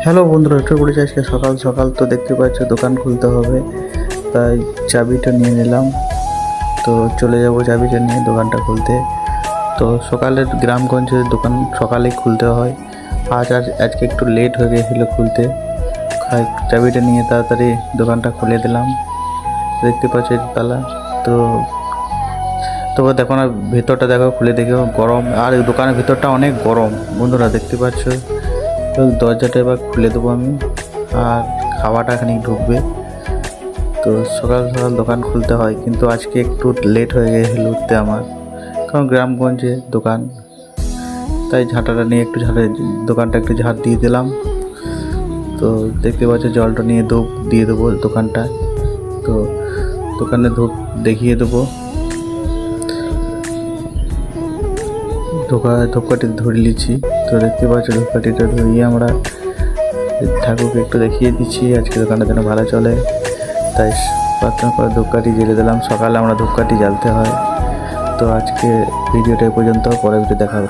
Hello বন্ধুরা, একটু করেছি আজকে সকাল সকাল। তো দেখতে পাচ্ছ দোকান খুলতে হবে, তাই চাবিটা নিয়ে নিলাম। তো চলে যাব চাবিটা নিয়ে দোকানটা খুলতে। তো সকালের গ্রামগঞ্জের দোকান সকালেই খুলতে হয়। আজকে একটু লেট হয়ে গিয়েছিলো খুলতে। চাবিটা নিয়ে তাড়াতাড়ি দোকানটা খুলে দিলাম। দেখতে পাচ্ছ তালা। তো তবে দেখো না, ভেতরটা দেখো, খুলে দেখো গরম। আর এই দোকানের ভেতরটা অনেক গরম বন্ধুরা, দেখতে পাচ্ছ। তো দরজাটা এবার খুলে দেবো আমি, আর খাওয়াটা খানিক ঢুকবে। তো সকাল সকাল দোকান খুলতে হয়, কিন্তু আজকে একটু লেট হয়ে গেছিল উঠতে আমার, কারণ গ্রামগঞ্জে দোকান। তাই ঝাঁটাটা নিয়ে দোকানটা একটু ঝাঁট দিয়ে দিলাম। তো দেখতে পাচ্ছ জলটা নিয়ে ধূপ দিয়ে দেবো দোকানটা। তো দোকানে ধূপ দেখিয়ে দেবো। ধূপকাঠি ধরে নিচ্ছি। তো দেখতে পাচ্ছ ধূপকাঠিটা ধরিয়ে আমরা ঠাকুরকে একটু দেখিয়ে দিচ্ছি আজকে দোকানটা যেন ভালো চলে। তাই প্রার্থনা করে ধূপকাঠি জ্বেলে দিলাম। সকালে আমরা ধূপকাঠি জ্বালতে হয়। তো আজকে ভিডিওটা এ পর্যন্ত, পরে ভিডিও দেখা হবে।